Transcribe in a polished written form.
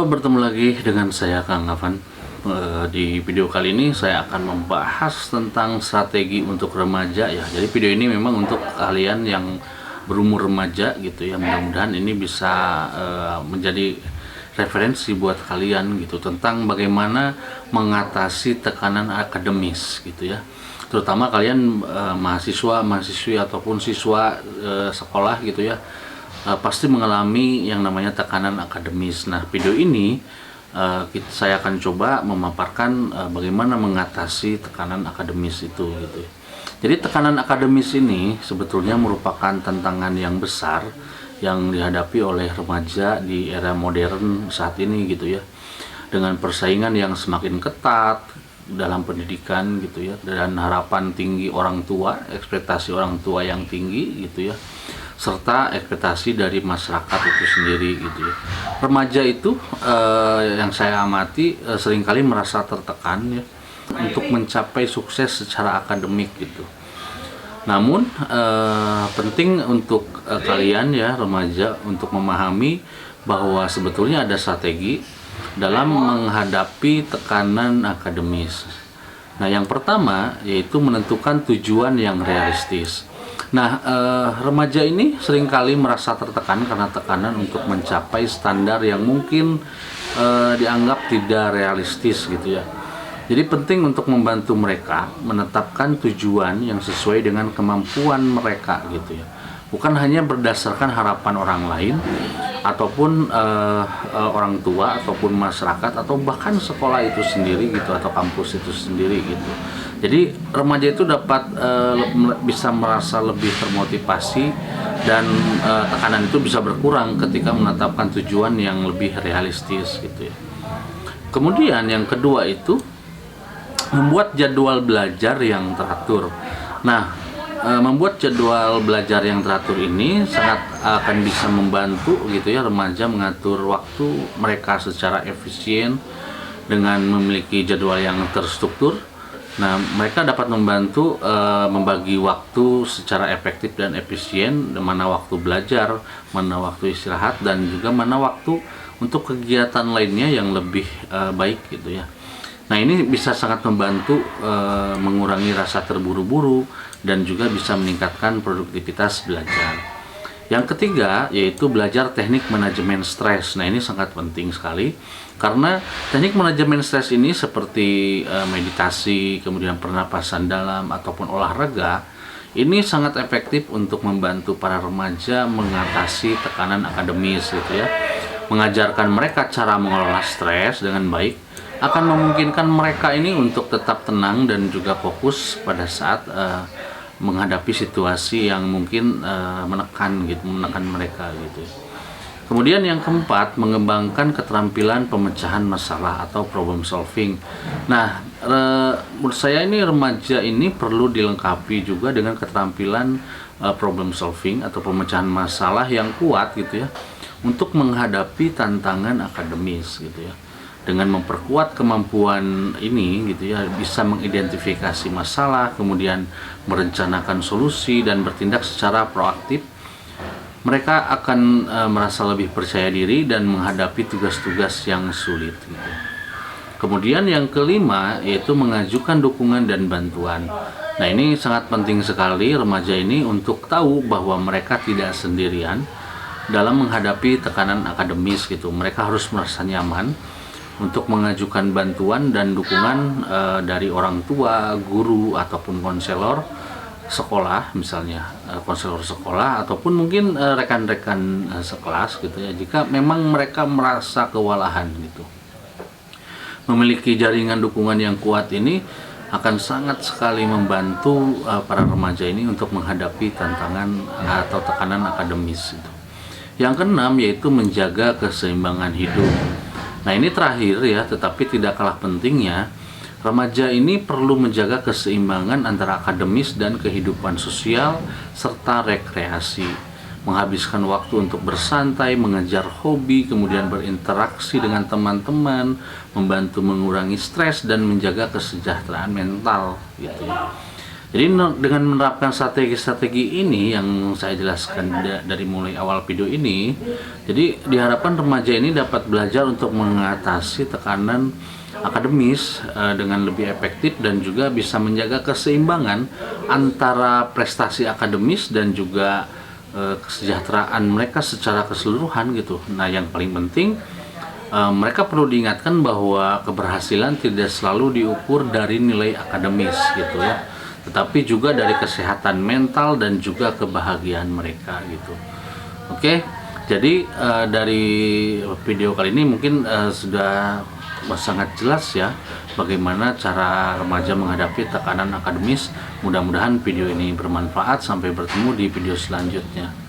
Halo, bertemu lagi dengan saya Kang Afan. Di video kali ini saya akan membahas tentang strategi untuk remaja ya. Jadi video ini memang untuk kalian yang berumur remaja gitu ya. Mudah-mudahan ini bisa menjadi referensi buat kalian gitu tentang bagaimana mengatasi tekanan akademis gitu ya. Terutama kalian mahasiswa, mahasiswi ataupun siswa sekolah gitu ya. Pasti mengalami yang namanya tekanan akademis. Nah, video ini saya akan coba memaparkan bagaimana mengatasi tekanan akademis itu gitu. Jadi tekanan akademis ini sebetulnya merupakan tantangan yang besar yang dihadapi oleh remaja di era modern saat ini gitu ya. Dengan persaingan yang semakin ketat dalam pendidikan gitu ya, dan harapan tinggi orang tua, ekspektasi orang tua yang tinggi gitu ya, serta ekspektasi dari masyarakat itu sendiri gitu ya. Remaja itu yang saya amati seringkali merasa tertekan ya untuk mencapai sukses secara akademik gitu. Namun penting untuk kalian ya remaja untuk memahami bahwa sebetulnya ada strategi dalam menghadapi tekanan akademis. Nah, yang pertama yaitu menentukan tujuan yang realistis. Nah, remaja ini seringkali merasa tertekan karena tekanan untuk mencapai standar yang mungkin dianggap tidak realistis gitu ya. Jadi penting untuk membantu mereka menetapkan tujuan yang sesuai dengan kemampuan mereka gitu ya. Bukan hanya berdasarkan harapan orang lain ataupun orang tua ataupun masyarakat atau bahkan sekolah itu sendiri gitu atau kampus itu sendiri gitu. Jadi remaja itu dapat bisa merasa lebih termotivasi dan tekanan itu bisa berkurang ketika menetapkan tujuan yang lebih realistis gitu ya. Kemudian yang kedua itu membuat jadwal belajar yang teratur. Nah, membuat jadwal belajar yang teratur ini sangat akan bisa membantu gitu ya remaja mengatur waktu mereka secara efisien dengan memiliki jadwal yang terstruktur. Nah, mereka dapat membantu membagi waktu secara efektif dan efisien, mana waktu belajar, mana waktu istirahat, dan juga mana waktu untuk kegiatan lainnya yang lebih baik gitu ya. Nah, ini bisa sangat membantu mengurangi rasa terburu-buru dan juga bisa meningkatkan produktivitas belajar. Yang ketiga yaitu belajar teknik manajemen stres. Nah, ini sangat penting sekali karena teknik manajemen stres ini seperti meditasi, kemudian pernapasan dalam ataupun olahraga, ini sangat efektif untuk membantu para remaja mengatasi tekanan akademis gitu ya. Mengajarkan mereka cara mengelola stres dengan baik akan memungkinkan mereka ini untuk tetap tenang dan juga fokus pada saat menghadapi situasi yang mungkin menekan mereka gitu. Kemudian yang keempat, mengembangkan keterampilan pemecahan masalah atau problem solving. Nah, menurut saya ini remaja ini perlu dilengkapi juga dengan keterampilan problem solving atau pemecahan masalah yang kuat gitu ya untuk menghadapi tantangan akademis gitu ya. Dengan memperkuat kemampuan ini gitu ya, bisa mengidentifikasi masalah, kemudian merencanakan solusi dan bertindak secara proaktif, mereka akan merasa lebih percaya diri dan menghadapi tugas-tugas yang sulit gitu. Kemudian yang kelima yaitu mengajukan dukungan dan bantuan. Nah, ini sangat penting sekali remaja ini untuk tahu bahwa mereka tidak sendirian dalam menghadapi tekanan akademis gitu. Mereka harus merasa nyaman untuk mengajukan bantuan dan dukungan dari orang tua, guru, ataupun konselor sekolah misalnya, konselor sekolah ataupun mungkin rekan-rekan sekelas gitu ya, jika memang mereka merasa kewalahan gitu. Memiliki jaringan dukungan yang kuat ini akan sangat sekali membantu para remaja ini untuk menghadapi tantangan atau tekanan akademis gitu. Yang keenam yaitu menjaga keseimbangan hidup. Nah, ini terakhir ya, tetapi tidak kalah pentingnya, remaja ini perlu menjaga keseimbangan antara akademis dan kehidupan sosial serta rekreasi. Menghabiskan waktu untuk bersantai, mengejar hobi, kemudian berinteraksi dengan teman-teman, membantu mengurangi stres dan menjaga kesejahteraan mental gitu ya. Jadi dengan menerapkan strategi-strategi ini yang saya jelaskan dari mulai awal video ini, jadi diharapkan remaja ini dapat belajar untuk mengatasi tekanan akademis dengan lebih efektif dan juga bisa menjaga keseimbangan antara prestasi akademis dan juga kesejahteraan mereka secara keseluruhan gitu. Nah, yang paling penting mereka perlu diingatkan bahwa keberhasilan tidak selalu diukur dari nilai akademis gitu ya, tetapi juga dari kesehatan mental dan juga kebahagiaan mereka gitu. Oke, jadi dari video kali ini mungkin sudah sangat jelas ya bagaimana cara remaja menghadapi tekanan akademis. Mudah-mudahan video ini bermanfaat. Sampai bertemu di video selanjutnya.